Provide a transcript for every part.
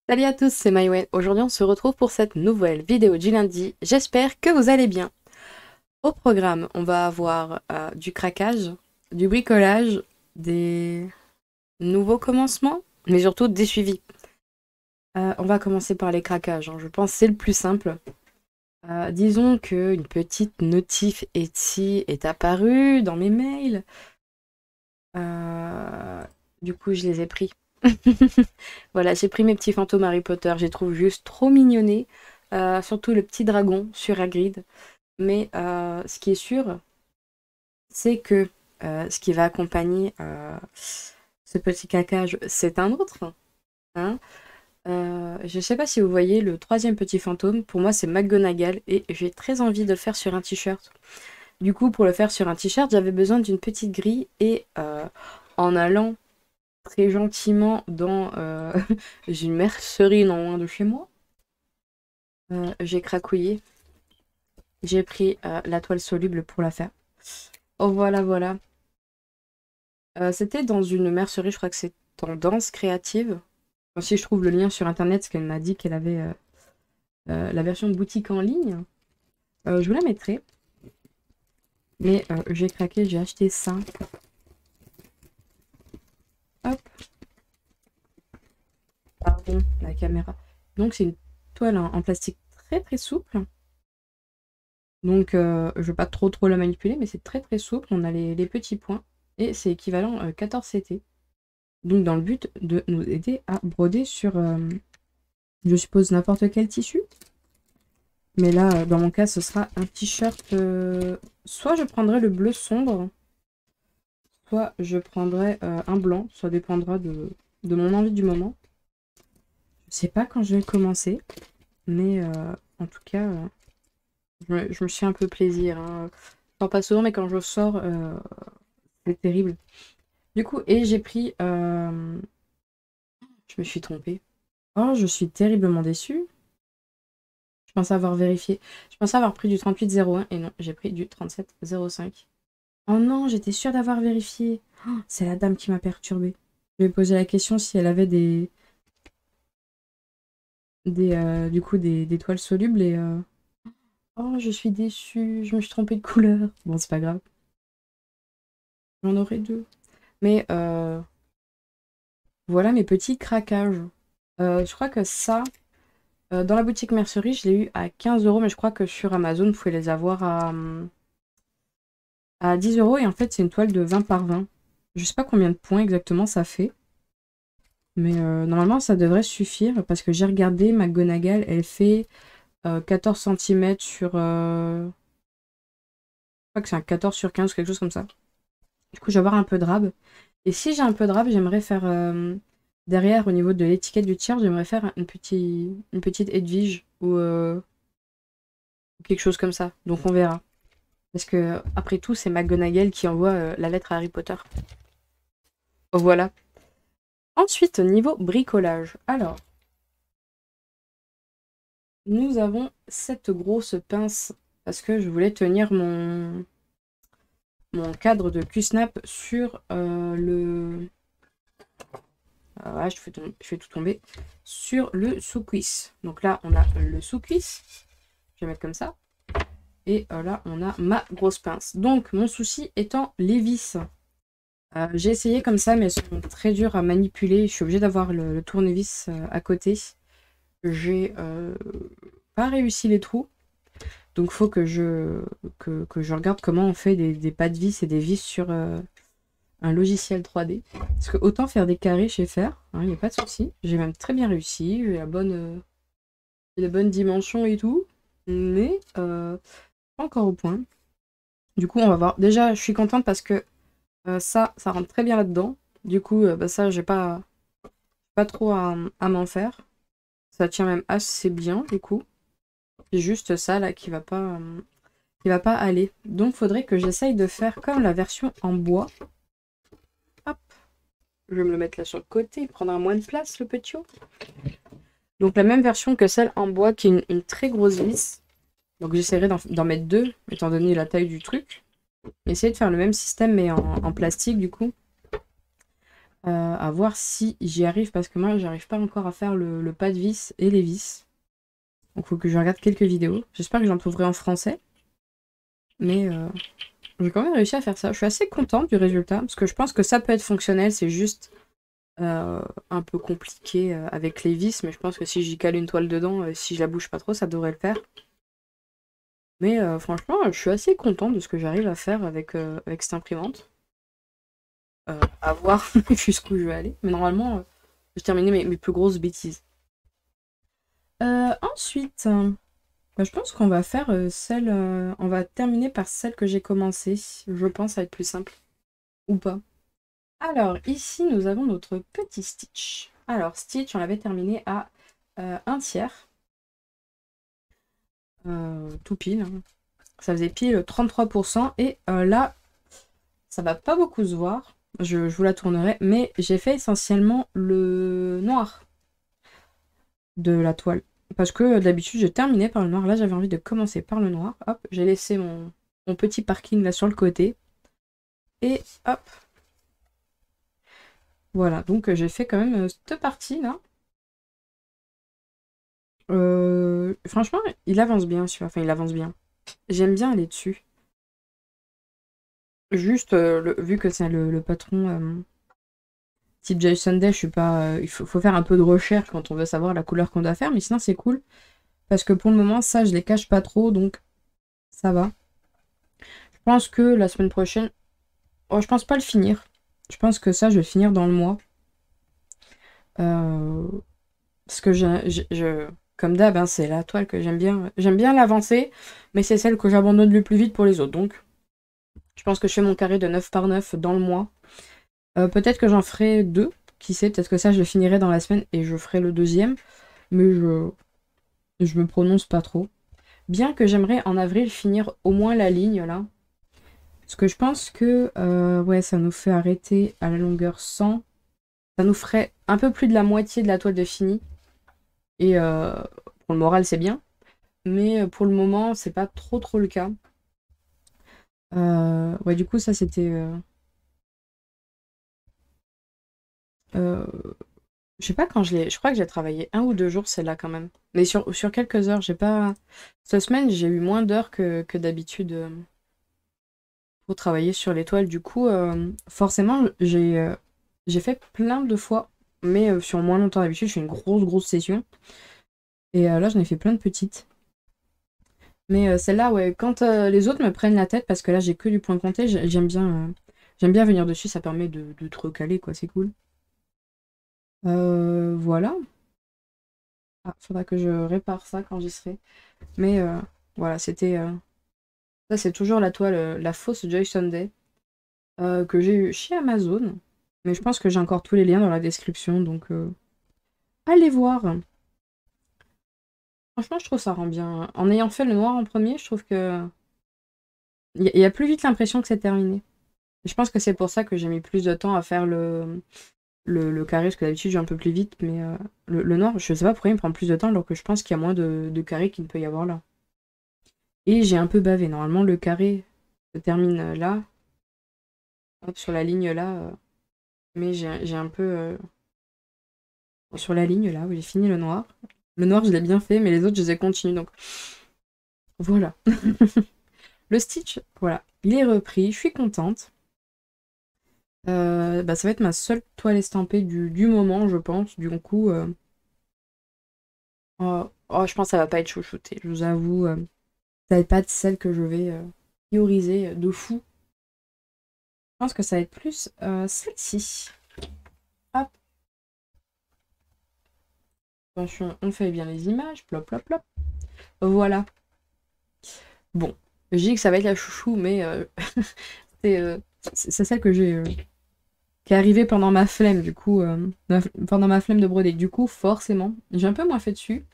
Salut à tous, c'est Maïwen. Aujourd'hui, on se retrouve pour cette nouvelle vidéo du lundi. J'espère que vous allez bien. Au programme, on va avoir du craquage, du bricolage, des nouveaux commencements, mais surtout des suivis. On va commencer par les craquages, hein. Je pense que c'est le plus simple. Disons qu'une petite notif Etsy est apparue dans mes mails. Euh, du coup, je les ai pris. Voilà, j'ai pris mes petits fantômes Harry Potter, je les trouve juste trop mignonnés. Surtout le petit dragon sur Hagrid. Mais ce qui est sûr, c'est que ce qui va accompagner ce petit cacage, c'est un autre. Hein. Je sais pas si vous voyez le troisième petit fantôme. Pour moi, c'est McGonagall et j'ai très envie de le faire sur un t-shirt. Du coup, pour le faire sur un t-shirt, j'avais besoin d'une petite grille et en allant très gentiment dans une mercerie non loin de chez moi, j'ai cracouillé. J'ai pris la toile soluble pour la faire. Oh voilà, voilà. C'était dans une mercerie, je crois que c'est Tendance Créative. Enfin, si je trouve le lien sur internet, parce qu'elle m'a dit qu'elle avait la version boutique en ligne, je vous la mettrai. Mais j'ai craqué, j'ai acheté ça. Hop, pardon, la caméra. Donc c'est une toile en plastique très très souple. Donc je vais pas trop la manipuler, mais c'est très très souple. On a les petits points. Et c'est équivalent 14 CT. Donc dans le but de nous aider à broder sur, je suppose, n'importe quel tissu. Mais là, dans mon cas, ce sera un t-shirt. Soit je prendrai le bleu sombre, soit je prendrai un blanc. Ça dépendra de mon envie du moment. Je sais pas quand je vais commencer, mais en tout cas, je me suis un peu plaisir. Hein. Je sors pas souvent, mais quand je sors, c'est terrible. Du coup, et j'ai pris... je me suis trompée. Oh, je suis terriblement déçue. Je pensais avoir vérifié. Je pensais avoir pris du 38,01 et non, j'ai pris du 37,05. Oh non, j'étais sûre d'avoir vérifié. Oh, c'est la dame qui m'a perturbée. Je lui ai posé la question si elle avait du coup, des toiles solubles et... Oh, je suis déçue. Je me suis trompée de couleur. Bon, c'est pas grave. J'en aurai deux. Mais voilà mes petits craquages. Je crois que ça, dans la boutique Mercerie, je l'ai eu à 15 €, mais je crois que sur Amazon, vous pouvez les avoir à 10 € et en fait c'est une toile de 20 par 20. Je sais pas combien de points exactement ça fait, mais normalement ça devrait suffire parce que j'ai regardé, McGonagall elle fait 14 cm sur... je crois que c'est un 14 sur 15, quelque chose comme ça. Du coup je vais avoir un peu de rab. Et si j'ai un peu de rab, j'aimerais faire derrière au niveau de l'étiquette du tiers, j'aimerais faire une petite Edwige ou quelque chose comme ça. Donc on verra. Parce que après tout c'est McGonagall qui envoie la lettre à Harry Potter. Voilà. Ensuite, niveau bricolage. Alors, nous avons cette grosse pince parce que je voulais tenir mon cadre de Q-snap sur le... je fais tout tomber. Sur le sous-cuisse. Donc là, on a le sous-cuisse. Je vais mettre comme ça. Et là, on a ma grosse pince. Donc, mon souci étant les vis. J'ai essayé comme ça, mais elles sont très dures à manipuler. Je suis obligée d'avoir le tournevis à côté. J'ai pas réussi les trous. Donc faut que je regarde comment on fait des pas de vis et des vis sur un logiciel 3D. Parce que autant faire des carrés chez Faire, il n'y a pas de souci. J'ai même très bien réussi, j'ai la bonne dimension et tout. Mais pas encore au point. Du coup on va voir. Déjà je suis contente parce que ça rentre très bien là-dedans. Du coup bah, ça j'ai pas trop à m'en faire. Ça tient même assez bien du coup. C'est juste ça là qui va pas aller. Donc faudrait que j'essaye de faire comme la version en bois. Hop, je vais me le mettre là sur le côté, il prendra moins de place le petit haut. Donc la même version que celle en bois qui est une très grosse vis. Donc j'essaierai d'en mettre deux, étant donné la taille du truc. Essayer de faire le même système mais en plastique du coup. À voir si j'y arrive, parce que moi, j'arrive pas encore à faire le pas de vis et les vis. Donc, il faut que je regarde quelques vidéos. J'espère que j'en trouverai en français. Mais j'ai quand même réussi à faire ça. Je suis assez contente du résultat, parce que je pense que ça peut être fonctionnel. C'est juste un peu compliqué avec les vis, mais je pense que si j'y cale une toile dedans, si je la bouge pas trop, ça devrait le faire. Mais franchement, je suis assez contente de ce que j'arrive à faire avec cette imprimante. À voir jusqu'où je vais aller. Mais normalement, j'ai terminé mes plus grosses bêtises. Ensuite, bah, je pense qu'on va faire celle... on va terminer par celle que j'ai commencée. Je pense que ça va être plus simple. Ou pas. Alors, ici, nous avons notre petit Stitch. Alors, Stitch, on l'avait terminé à 1/3. Tout pile. Hein. Ça faisait pile 33%. Et là, ça va pas beaucoup se voir. Je vous la tournerai. Mais j'ai fait essentiellement le noir de la toile. Parce que d'habitude, je terminais par le noir. Là, j'avais envie de commencer par le noir. Hop, j'ai laissé mon petit parking là sur le côté. Et hop. Voilà, donc j'ai fait quand même cette partie là. Franchement, il avance bien, celui-là. Enfin, il avance bien. J'aime bien aller dessus. Juste, vu que c'est le patron type Jason Day, je suis pas. Il faut faire un peu de recherche quand on veut savoir la couleur qu'on doit faire, mais sinon c'est cool. Parce que pour le moment, ça, je les cache pas trop, donc ça va. Je pense que la semaine prochaine. Oh, je pense pas le finir. Je pense que ça, je vais le finir dans le mois. Parce que comme d'hab, hein, c'est la toile que j'aime bien. J'aime bien l'avancer, mais c'est celle que j'abandonne le plus vite pour les autres. Donc, je pense que je fais mon carré de 9 par 9 dans le mois. Peut-être que j'en ferai 2. Qui sait, peut-être que ça, je le finirai dans la semaine et je ferai le deuxième. Mais je me prononce pas trop. Bien que j'aimerais en avril finir au moins la ligne, là. Parce que je pense que ouais, ça nous fait arrêter à la longueur 100. Ça nous ferait un peu plus de la moitié de la toile de fini. Et pour le moral, c'est bien. Mais pour le moment, c'est pas trop le cas. Ouais, du coup, ça, c'était... je sais pas quand je l'ai... Je crois que j'ai travaillé 1 ou 2 jours, celle-là, quand même. Mais sur quelques heures, j'ai pas... Cette semaine, j'ai eu moins d'heures que d'habitude pour travailler sur les toiles. Du coup, forcément, j'ai fait plein de fois. Mais sur moins longtemps d'habitude, je fais une grosse session. Et là, j'en ai fait plein de petites. Mais celle-là, ouais, quand les autres me prennent la tête, parce que là, j'ai que du point compté, j'aime bien venir dessus, ça permet de te recaler, quoi, c'est cool. Voilà. Ah, faudra que je répare ça quand j'y serai. Mais voilà, c'était... Ça, c'est toujours la toile, la fausse Joy Sunday, que j'ai eu chez Amazon. Mais je pense que j'ai encore tous les liens dans la description, donc allez voir. Franchement, je trouve ça rend bien. En ayant fait le noir en premier, je trouve que... Il y a plus vite l'impression que c'est terminé. Et je pense que c'est pour ça que j'ai mis plus de temps à faire le carré, parce que d'habitude j'ai un peu plus vite, mais le noir, je sais pas pourquoi il me prend plus de temps, alors que je pense qu'il y a moins de carrés qu'il ne peut y avoir là. Et j'ai un peu bavé. Normalement, le carré se termine là, hop, sur la ligne là, mais j'ai un peu... sur la ligne là, où j'ai fini le noir. Le noir, je l'ai bien fait, mais les autres, je les ai continués, donc voilà. Le Stitch, voilà, il est repris, je suis contente. Bah, ça va être ma seule toile estampée du moment, je pense. Du coup, je pense que ça va pas être chouchouté. Je vous avoue, ça va être pas celle que je vais prioriser de fou. Je pense que ça va être plus celle-ci. Hop. Attention, on fait bien les images. Plop, plop, plop. Voilà. Bon, je dis que ça va être la chouchou, mais c'est celle que j'ai... qui est arrivée pendant ma flemme, du coup. Pendant ma flemme de broder. Du coup, forcément, j'ai un peu moins fait dessus.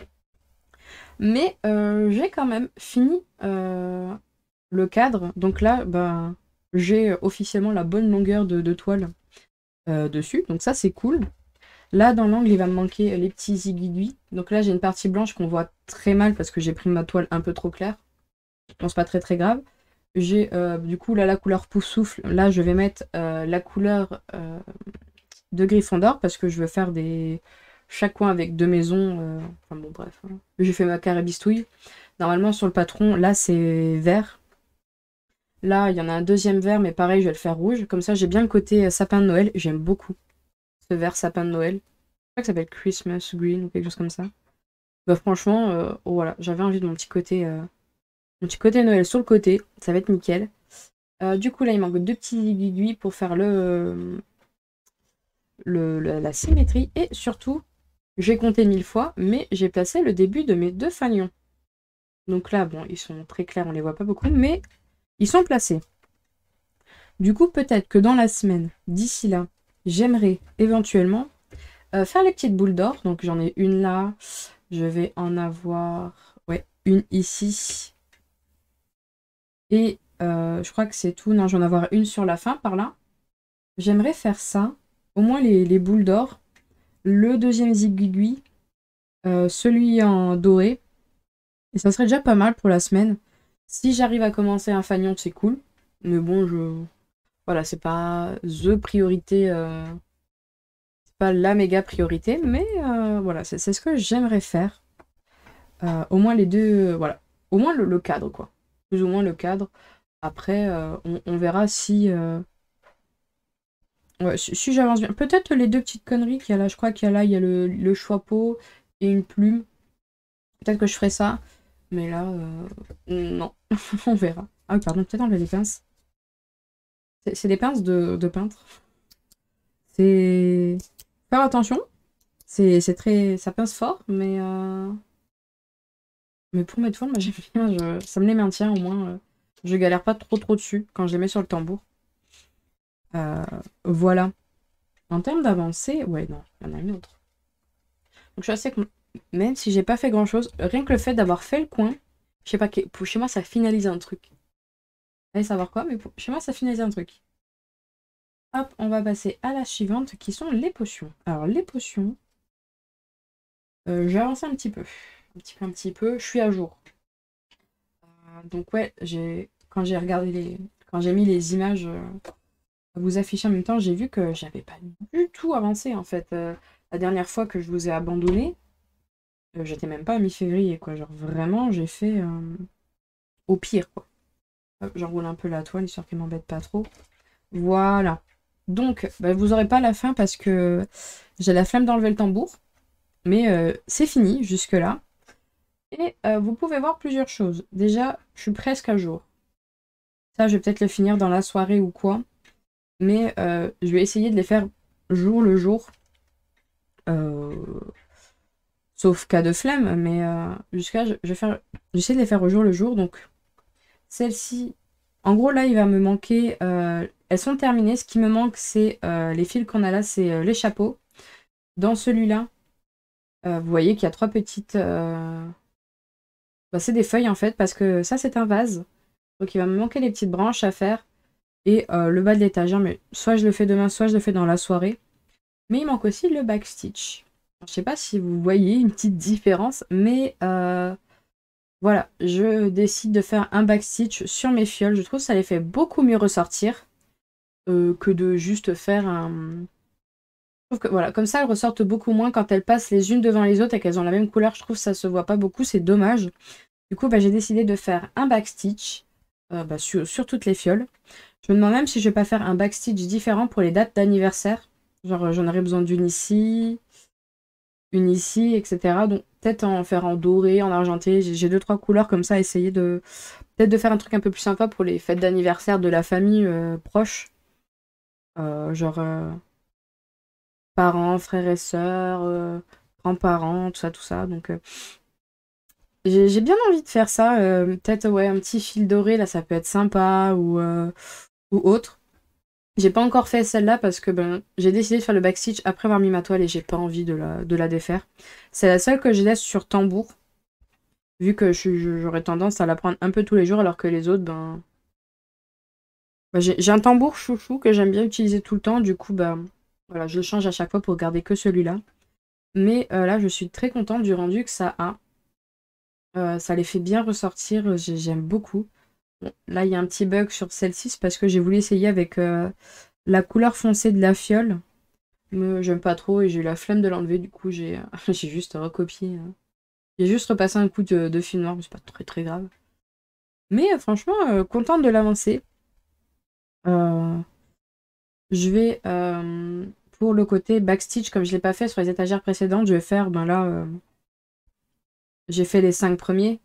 Mais j'ai quand même fini le cadre. Donc là, bah, j'ai officiellement la bonne longueur de toile dessus. Donc ça, c'est cool. Là, dans l'angle, il va me manquer les petits aiguilles. Donc là, j'ai une partie blanche qu'on voit très mal parce que j'ai pris ma toile un peu trop claire. Bon, c'est pas très grave. J'ai du coup là la couleur pouf souffle. Là, je vais mettre la couleur de Gryffondor parce que je veux faire chaque coin avec 2 maisons. Enfin bon, bref. Hein. J'ai fait ma carabistouille. Normalement, sur le patron, là, c'est vert. Là, il y en a un deuxième vert, mais pareil, je vais le faire rouge. Comme ça, j'ai bien le côté sapin de Noël. J'aime beaucoup ce vert sapin de Noël. Je crois que ça s'appelle Christmas Green ou quelque chose comme ça. Bah franchement, voilà, j'avais envie de mon petit côté Noël sur le côté. Ça va être nickel. Du coup, là, il manque 2 petits aiguilles pour faire la symétrie. Et surtout, j'ai compté 1000 fois, mais j'ai placé le début de mes 2 fanions. Donc là, bon, ils sont très clairs, on les voit pas beaucoup, mais ils sont placés. Du coup, peut-être que dans la semaine, d'ici là, j'aimerais éventuellement faire les petites boules d'or. Donc j'en ai une là, je vais en avoir une ici. Et je crois que c'est tout. Non, je vais en avoir une sur la fin par là. J'aimerais faire ça, au moins les boules d'or, le deuxième zigouigui, celui en doré. Et ça serait déjà pas mal pour la semaine. Si j'arrive à commencer un fanion, c'est cool. Mais bon, voilà, c'est pas the priorité, c'est pas la méga priorité, mais voilà, c'est ce que j'aimerais faire. Au moins les deux, voilà. Au moins le cadre, quoi. Plus ou moins le cadre. Après, on verra si... Ouais, si j'avance bien. Peut-être les 2 petites conneries qu'il y a là. Je crois qu'il y a là, il y a le chapeau et une plume. Peut-être que je ferai ça. Mais là, non. On verra. Ah oui, pardon, peut-être enlever les pinces. C'est des pinces de peintre. C'est... Faire attention. C'est très... Ça pince fort, mais pour mes toiles, moi j'aime bien. Ça me les maintient au moins. Je galère pas trop dessus quand je les mets sur le tambour. Voilà. En termes d'avancée, ouais, non, il y en a une autre. Donc je suis assez... Même si j'ai pas fait grand-chose, rien que le fait d'avoir fait le coin, je sais pas, pour chez moi, ça finalise un truc. Allez savoir quoi, mais chez moi, ça finalise un truc. Hop, on va passer à la suivante, qui sont les potions. Alors, les potions, j'ai avancé un petit peu. Un petit peu, je suis à jour. Donc ouais, quand j'ai regardé quand j'ai mis les images à vous afficher en même temps, j'ai vu que j'avais pas du tout avancé, en fait. La dernière fois que je vous ai abandonné, j'étais même pas à mi-février, quoi. Genre, vraiment, j'ai fait au pire, quoi. J'enroule un peu la toile, histoire qu'elle m'embête pas trop. Voilà. Donc, bah, vous aurez pas la fin parce que j'ai la flemme d'enlever le tambour. Mais c'est fini, jusque-là. Et vous pouvez voir plusieurs choses. Déjà, je suis presque à jour. Ça, je vais peut-être le finir dans la soirée ou quoi. Mais je vais essayer de les faire jour le jour. Sauf cas de flemme, mais jusqu'à j'essaie de les faire au jour le jour. Donc celle-ci, en gros là il va me manquer, elles sont terminées. Ce qui me manque c'est les fils qu'on a là, c'est les chapeaux. Dans celui-là, vous voyez qu'il y a 3 petites... Bah, c'est des feuilles en fait, parce que ça c'est un vase. Donc il va me manquer les petites branches à faire. Et le bas de l'étagère, mais soit je le fais demain, soit je le fais dans la soirée. Mais il manque aussi le backstitch. Je sais pas si vous voyez une petite différence, mais voilà, je décide de faire un backstitch sur mes fioles. Je trouve que ça les fait beaucoup mieux ressortir que de juste faire un... Je trouve que voilà, comme ça elles ressortent beaucoup moins quand elles passent les unes devant les autres et qu'elles ont la même couleur. Je trouve que ça se voit pas beaucoup, c'est dommage. Du coup, bah, j'ai décidé de faire un backstitch sur toutes les fioles. Je me demande même si je vais pas faire un backstitch différent pour les dates d'anniversaire. Genre, j'en aurais besoin d'une ici, etc. Donc, peut-être en faire en doré, en argenté. J'ai 2-3 couleurs comme ça, essayer de... Peut-être de faire un truc un peu plus sympa pour les fêtes d'anniversaire de la famille proche. Genre, parents, frères et sœurs, grands-parents, tout ça. Donc, j'ai bien envie de faire ça. Peut-être, ouais, un petit fil doré, là, ça peut être sympa ou autre. J'ai pas encore fait celle-là parce que ben, j'ai décidé de faire le backstitch après avoir mis ma toile et j'ai pas envie de la défaire. C'est la seule que je laisse sur tambour. Vu que j'aurais tendance à la prendre un peu tous les jours alors que les autres, ben... j'ai un tambour chouchou que j'aime bien utiliser tout le temps. Du coup, ben, voilà, je le change à chaque fois pour garder que celui-là. Mais là, je suis très contente du rendu que ça a. Ça les fait bien ressortir, j'aime beaucoup. Bon, là, il y a un petit bug sur celle-ci, c'est parce que j'ai voulu essayer avec la couleur foncée de la fiole. J'aime pas trop et j'ai eu la flemme de l'enlever, du coup j'ai j'ai juste recopié. J'ai juste repassé un coup de fil noir, mais c'est pas très très grave. Mais franchement, contente de l'avancée. Euh, je vais, pour le côté backstitch, comme je l'ai pas fait sur les étagères précédentes, je vais faire, ben là, j'ai fait les 5 premiers,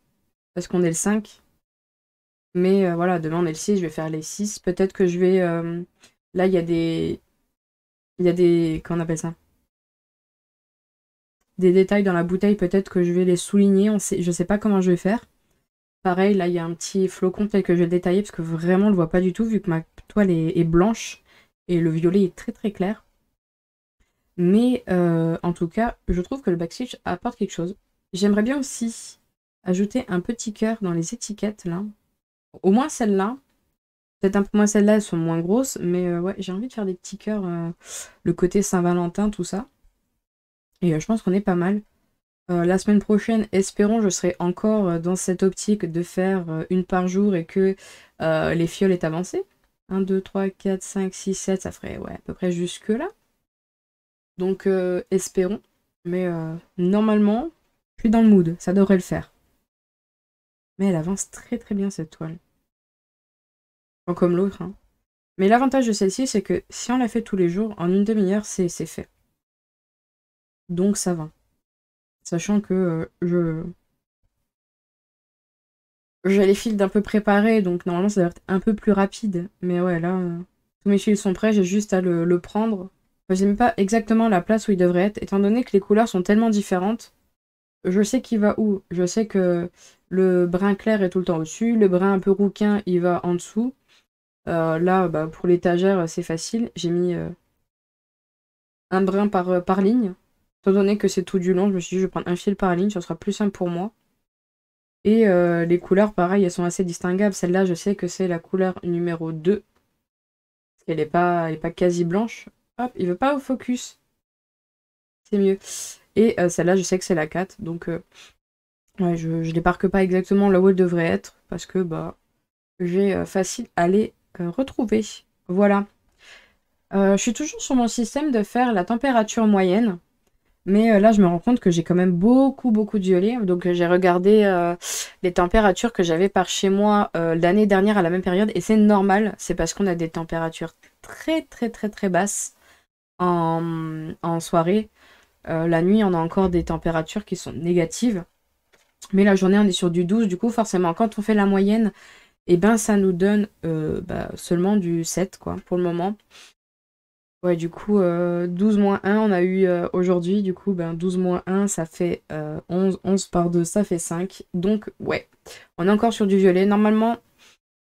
parce qu'on est le 5. Mais voilà, demain on est le 6, je vais faire les 6. Peut-être que je vais... là, il y a des... Il y a des... Comment on appelle ça? Des détails dans la bouteille, peut-être que je vais les souligner. Je sais pas comment je vais faire. Pareil, là, il y a un petit flocon peut-être que je vais détailler, parce que vraiment, on le voit pas du tout, vu que ma toile est blanche. Et le violet est très très clair. Mais en tout cas, je trouve que le backstitch apporte quelque chose. J'aimerais bien aussi ajouter un petit cœur dans les étiquettes, là. Au moins celle-là. Peut-être un peu moins celles-là, elles sont moins grosses, mais ouais, j'ai envie de faire des petits cœurs, le côté Saint-Valentin, tout ça. Et je pense qu'on est pas mal. La semaine prochaine, espérons, je serai encore dans cette optique de faire une par jour et que les fioles est avancées. 1, 2, 3, 4, 5, 6, 7, ça ferait ouais, à peu près jusque là. Donc espérons. Mais normalement, je suis dans le mood, ça devrait le faire. Mais elle avance très très bien cette toile. Enfin, comme l'autre, hein. Mais l'avantage de celle-ci, c'est que si on la fait tous les jours, en une demi-heure, c'est fait. Donc ça va. Sachant que j'ai les fils d'un peu préparés, donc normalement ça doit être un peu plus rapide. Mais ouais, là, tous mes fils sont prêts, j'ai juste à le prendre. Enfin, j'ai même pas exactement la place où il devrait être, étant donné que les couleurs sont tellement différentes. Je sais qu'il va où. Je sais que le brun clair est tout le temps au-dessus, le brun un peu rouquin, il va en dessous. Là, bah, pour l'étagère, c'est facile. J'ai mis un brin par ligne. Étant donné que c'est tout du long, je me suis dit, je vais prendre un fil par ligne, ça sera plus simple pour moi. Et les couleurs, pareil, elles sont assez distinguables. Celle-là, je sais que c'est la couleur numéro 2. Parce qu'elle elle est pas quasi blanche. Hop, il veut pas au focus. C'est mieux. Et celle-là, je sais que c'est la 4. Donc, ouais, je les marque pas exactement là où elle devrait être. Parce que, bah, j'ai facile à les retrouver. Voilà. Je suis toujours sur mon système de faire la température moyenne. Mais là, je me rends compte que j'ai quand même beaucoup, beaucoup de violet. Donc, j'ai regardé les températures que j'avais par chez moi l'année dernière à la même période. Et c'est normal. C'est parce qu'on a des températures très, très, très, très basses en soirée. La nuit, on a encore des températures qui sont négatives. Mais la journée, on est sur du 12. Du coup, forcément, quand on fait la moyenne, et ben, ça nous donne bah, seulement du 7, quoi, pour le moment. Ouais, du coup, 12 moins 1, on a eu aujourd'hui. Du coup, ben, 12 moins 1, ça fait 11. 11 par 2, ça fait 5. Donc, ouais, on est encore sur du violet. Normalement,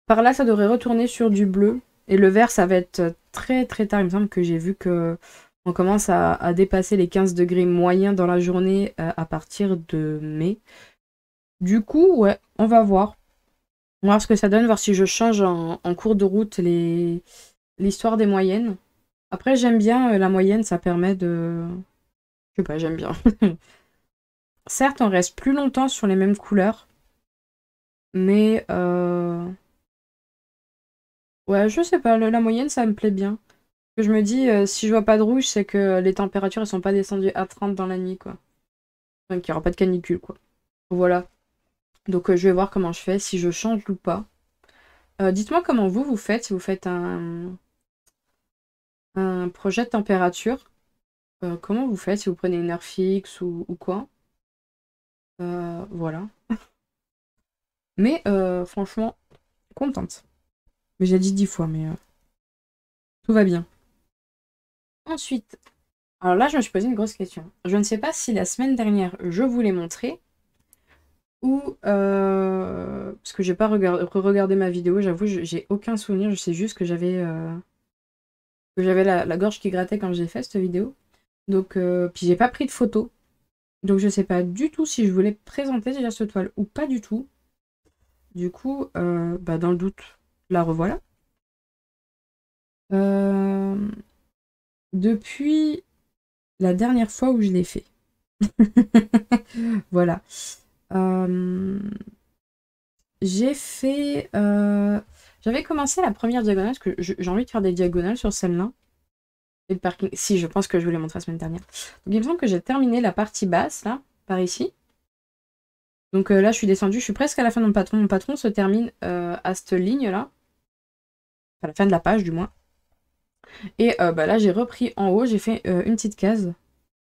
par là, ça devrait retourner sur du bleu. Et le vert, ça va être très très tard. Il me semble que j'ai vu que on commence à dépasser les 15 degrés moyens dans la journée à partir de mai. Du coup, ouais, on va voir. On va voir ce que ça donne, voir si je change en cours de route l'histoire des moyennes. Après, j'aime bien la moyenne, ça permet de... Je sais pas, j'aime bien. Certes, on reste plus longtemps sur les mêmes couleurs, mais... Ouais, je sais pas, la moyenne, ça me plaît bien. Que je me dis, si je vois pas de rouge, c'est que les températures, elles sont pas descendues à 30 dans la nuit, quoi. Donc, il y aura pas de canicule, quoi. Voilà. Donc, je vais voir comment je fais, si je change ou pas. Dites-moi comment vous faites, si vous faites un projet de température. Comment vous faites, si vous prenez une heure fixe ou quoi. Voilà. Mais franchement, contente. Mais j'ai dit 10 fois, mais tout va bien. Ensuite, alors là, je me suis posé une grosse question. Je ne sais pas si la semaine dernière, je vous l'ai montré, ou... parce que j'ai pas regardé ma vidéo, j'avoue, j'ai aucun souvenir. Je sais juste que j'avais la gorge qui grattait quand j'ai fait cette vidéo. Donc, puis j'ai pas pris de photo. Donc je sais pas du tout si je voulais présenter déjà cette toile ou pas du tout. Du coup, bah, dans le doute, la revoilà. Depuis la dernière fois où je l'ai fait. Voilà. J'ai fait... J'avais commencé la première diagonale, parce que j'ai envie de faire des diagonales sur celle-là. Et le parking. Si, je pense que je vous l'ai montré la semaine dernière. Donc il me semble que j'ai terminé la partie basse, là, par ici. Donc là, je suis descendue, je suis presque à la fin de mon patron. Mon patron se termine à cette ligne-là. Enfin, la fin de la page, du moins. Et bah, là, j'ai repris en haut, j'ai fait une petite case.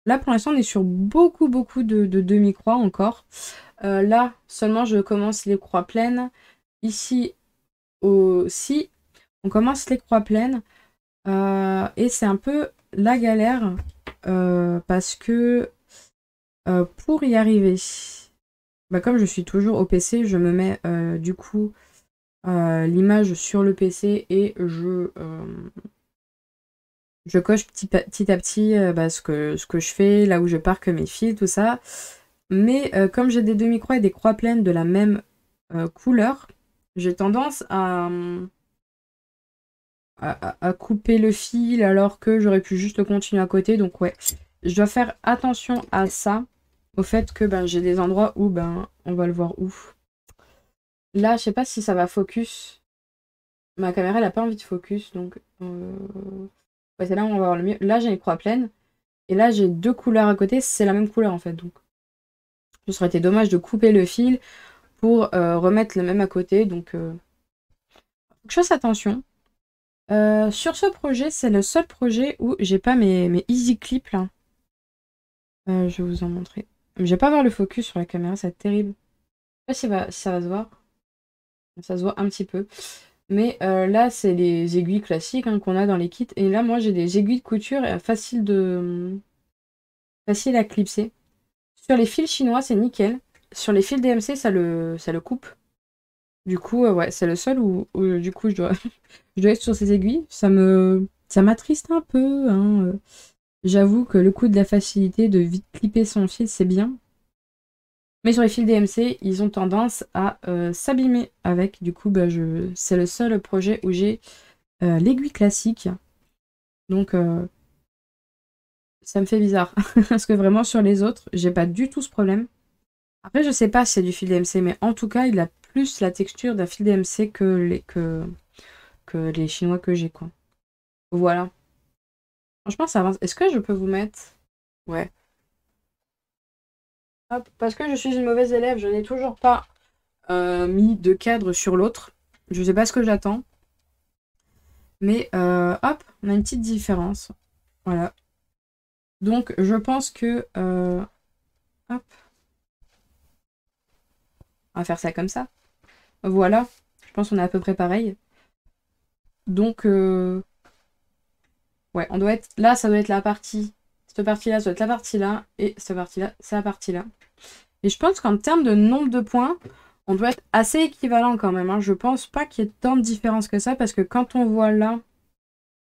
Là, pour l'instant, on est sur beaucoup, beaucoup de demi-croix encore. Là, seulement, je commence les croix pleines. Ici aussi, on commence les croix pleines. Et c'est un peu la galère parce que pour y arriver, bah, comme je suis toujours au PC, je me mets du coup l'image sur le PC et je coche petit à petit bah, ce que je fais, là où je parque mes fils, tout ça. Mais comme j'ai des demi-croix et des croix pleines de la même couleur, j'ai tendance à couper le fil alors que j'aurais pu juste le continuer à côté. Donc ouais, je dois faire attention à ça, au fait que ben, j'ai des endroits où ben, on va le voir où. Là, je sais pas si ça va focus. Ma caméra, elle a pas envie de focus, donc ouais, c'est là où on va voir le mieux. Là, j'ai les croix pleines. Et là, j'ai deux couleurs à côté, c'est la même couleur en fait. Donc, ce aurait été dommage de couper le fil pour remettre le même à côté. Donc, faut que je fasse attention. Sur ce projet, c'est le seul projet où j'ai pas mes easy clips là. Je vais vous en montrer. Je vais pas voir le focus sur la caméra, c'est terrible. Je sais pas si ça va se voir. Ça se voit un petit peu. Mais là, c'est les aiguilles classiques hein, qu'on a dans les kits. Et là, moi, j'ai des aiguilles de couture faciles à clipser. Sur les fils chinois, c'est nickel. Sur les fils DMC, ça le coupe. Du coup, ouais, c'est le seul où, du coup, je dois, je dois être sur ces aiguilles. Ça m'attriste un peu. Hein. J'avoue que le coup de la facilité de vite clipper son fil, c'est bien. Mais sur les fils DMC, ils ont tendance à s'abîmer avec. Du coup, bah, c'est le seul projet où j'ai l'aiguille classique. Donc, ça me fait bizarre. Parce que vraiment, sur les autres, j'ai pas du tout ce problème. Après, je sais pas si c'est du fil DMC, mais en tout cas, il a plus la texture d'un fil DMC que les chinois que j'ai, quoi. Voilà. Franchement, ça avance. Est-ce que je peux vous mettre... Ouais. Hop, parce que je suis une mauvaise élève, je n'ai toujours pas mis de cadre sur l'autre. Je sais pas ce que j'attends. Mais hop, on a une petite différence. Voilà. Donc, je pense que... hop. On va faire ça comme ça. Voilà. Je pense qu'on est à peu près pareil. Donc, ouais, on doit être... Là, ça doit être la partie... Cette partie-là, ça doit être la partie là. Et cette partie-là, c'est la partie là. Et je pense qu'en termes de nombre de points, on doit être assez équivalent quand même. Hein. Je pense pas qu'il y ait tant de différence que ça. Parce que quand on voit là,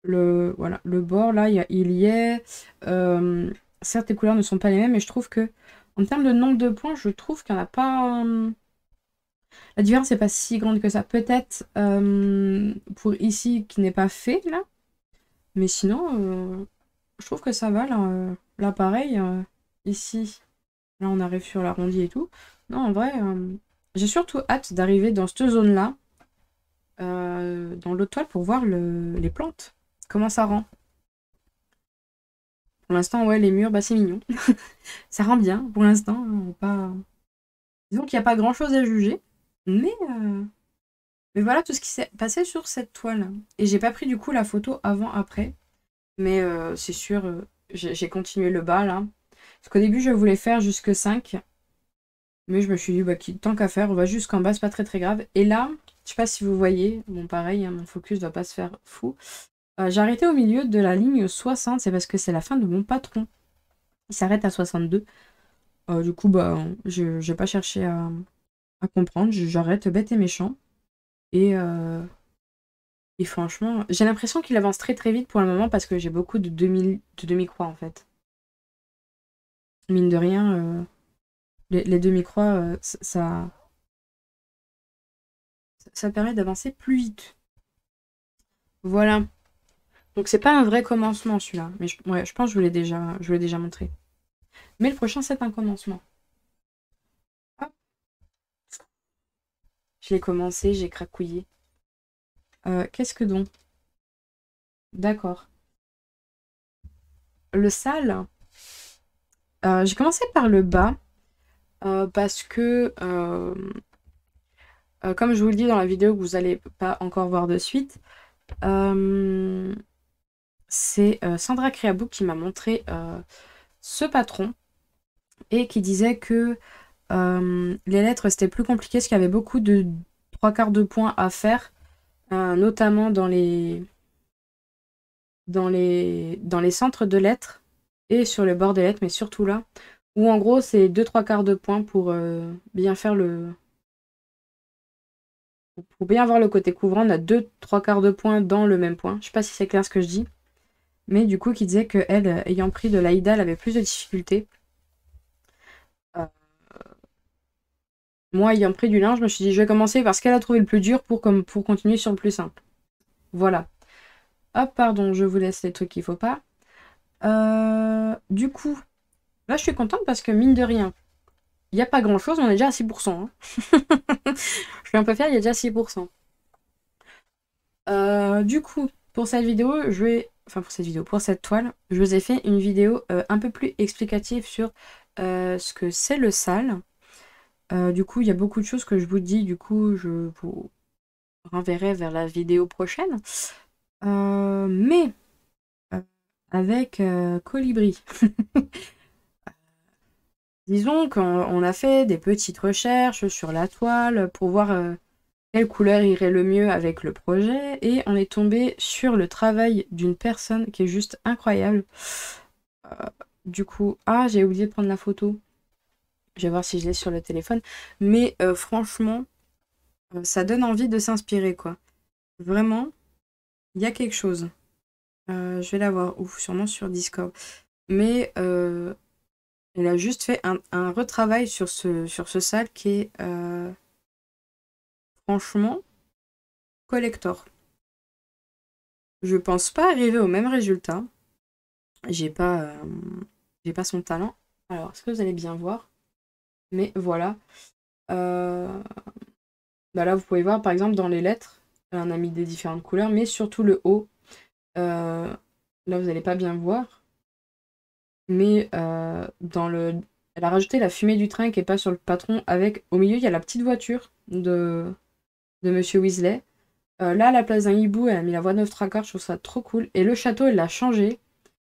voilà, le bord, là, il y est... certes, les couleurs ne sont pas les mêmes. Mais je trouve que, en termes de nombre de points, je trouve qu'il n'y en a pas... La différence n'est pas si grande que ça. Peut-être pour ici, qui n'est pas fait, là. Mais sinon, je trouve que ça va, là. Là, pareil, ici, là, on arrive sur l'arrondi et tout. Non, en vrai, j'ai surtout hâte d'arriver dans cette zone-là, dans l'autre toile, pour voir les plantes. Comment ça rend. Pour l'instant, ouais, les murs, bah, c'est mignon. Ça rend bien, pour l'instant. Hein, pas... Disons qu'il n'y a pas grand-chose à juger. Mais voilà tout ce qui s'est passé sur cette toile. Et j'ai pas pris, du coup, la photo avant-après. Mais c'est sûr, j'ai continué le bas là. Parce qu'au début, je voulais faire jusque 5. Mais je me suis dit, bah, tant qu'à faire, on va jusqu'en bas, c'est pas très très grave. Et là, je sais pas si vous voyez, bon pareil, hein, mon focus doit pas se faire fou. J'ai arrêté au milieu de la ligne 60, c'est parce que c'est la fin de mon patron. Il s'arrête à 62. Du coup, bah, je j'ai pas cherché à comprendre, j'arrête bête et méchant. Et, et franchement, j'ai l'impression qu'il avance très très vite pour le moment parce que j'ai beaucoup de demi-croix en fait. Mine de rien, les demi-croix, ça permet d'avancer plus vite. Voilà. Donc c'est pas un vrai commencement celui-là. Mais ouais, je pense que je vous l'ai déjà montré. Mais le prochain, c'est un commencement. Hop. Je l'ai commencé, j'ai cracouillé. Qu'est-ce que donc? D'accord. le sale, j'ai commencé par le bas parce que, comme je vous le dis dans la vidéo que vous n'allez pas encore voir de suite, c'est Sandra Créabook qui m'a montré ce patron et qui disait que les lettres c'était plus compliqué parce qu'il y avait beaucoup de trois quarts de points à faire, notamment dans les centres de lettres et sur le bord des lettres, mais surtout là, où en gros c'est deux trois quarts de points pour bien faire pour bien avoir le côté couvrant. On a deux trois quarts de points dans le même point. Je sais pas si c'est clair ce que je dis. Mais du coup, qui disait que elle, ayant pris de l'Aïda, elle avait plus de difficultés. Euh, Moi, ayant pris du linge, je me suis dit, je vais commencer par ce qu'elle a trouvé le plus dur pour continuer sur le plus simple. Voilà. Hop, pardon, je vous laisse les trucs qu'il faut pas. Du coup, là, je suis contente parce que, mine de rien, il n'y a pas grand-chose, on est déjà à 6%. Hein. Je suis un peu fière, il y a déjà 6%. Du coup, pour cette vidéo, pour cette toile, je vous ai fait une vidéo un peu plus explicative sur ce que c'est le sale. Du coup, il y a beaucoup de choses que je vous dis, du coup, je vous renverrai vers la vidéo prochaine. Mais avec Colibri. Disons qu'on a fait des petites recherches sur la toile pour voir quelle couleur irait le mieux avec le projet, et on est tombé sur le travail d'une personne qui est juste incroyable. Du coup, j'ai oublié de prendre la photo. Je vais voir si je l'ai sur le téléphone. Mais franchement, ça donne envie de s'inspirer, quoi. Vraiment, il y a quelque chose. Je vais la voir, ou sûrement sur Discord. Mais elle a juste fait un retravail sur ce sale qui est franchement collector. Je pense pas arriver au même résultat. J'ai pas son talent. Alors, est-ce que vous allez bien voir? Mais voilà. Bah là, vous pouvez voir, par exemple, dans les lettres, on a mis des différentes couleurs, mais surtout le haut. Là, vous n'allez pas bien voir. Mais elle a rajouté la fumée du train qui n'est pas sur le patron. Au milieu, il y a la petite voiture de Monsieur Weasley. Là, à la place d'un hibou, elle a mis la voix 9 3/4. Je trouve ça trop cool. Et le château, elle l'a changé.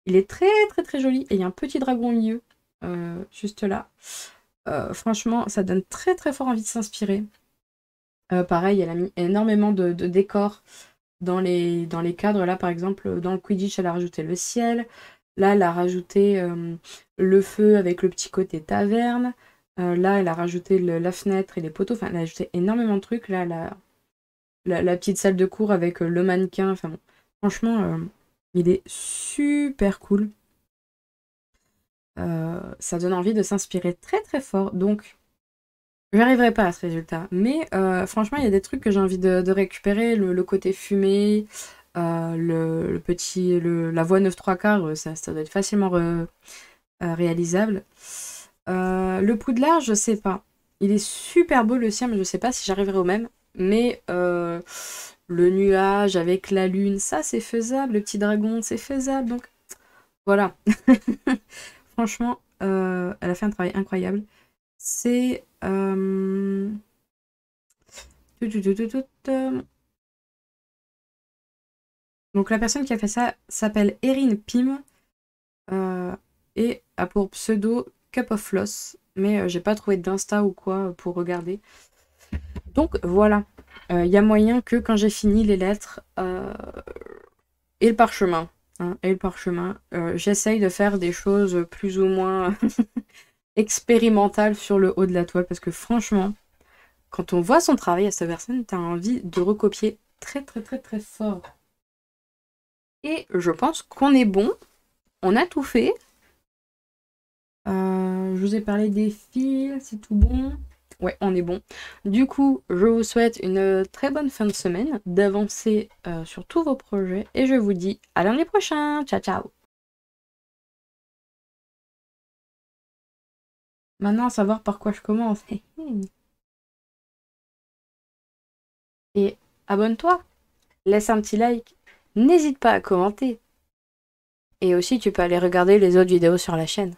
Il est très, très, très joli. Et il y a un petit dragon au milieu. Juste là. Franchement, ça donne très, très fort envie de s'inspirer. Pareil, elle a mis énormément de décors dans les cadres. Là, par exemple, dans le Quidditch, elle a rajouté le ciel. Là, elle a rajouté le feu avec le petit côté taverne. Là, elle a rajouté la fenêtre et les poteaux. Enfin, elle a ajouté énormément de trucs. Là, la petite salle de cours avec le mannequin. Enfin bon, franchement, il est super cool. Ça donne envie de s'inspirer très très fort. Donc, j'arriverai pas à ce résultat. Mais franchement, il y a des trucs que j'ai envie de récupérer. Le côté fumé, la voie 9 3/4, ça doit être facilement réalisable. Le Poudlard, je sais pas. Il est super beau le sien, mais je sais pas si j'arriverai au même. Mais le nuage avec la lune, ça c'est faisable. Le petit dragon, c'est faisable. Donc voilà. Franchement, elle a fait un travail incroyable. C'est... Donc la personne qui a fait ça s'appelle Erin Pym et a pour pseudo Cup of Floss. Mais j'ai pas trouvé d'insta ou quoi pour regarder. Donc voilà. Il y a moyen que quand j'ai fini les lettres et le parchemin, j'essaye de faire des choses plus ou moins expérimentales sur le haut de la toile. Parce que franchement, quand on voit son travail à cette personne, t'as envie de recopier très très très très fort. Et je pense qu'on est bon. On a tout fait. Je vous ai parlé des fils, c'est tout bon. Ouais, on est bon. Du coup, je vous souhaite une très bonne fin de semaine, d'avancer sur tous vos projets. Et je vous dis à lundi prochain. Ciao, ciao. Maintenant, à savoir par quoi je commence. Et abonne-toi. Laisse un petit like. N'hésite pas à commenter. Et aussi, tu peux aller regarder les autres vidéos sur la chaîne.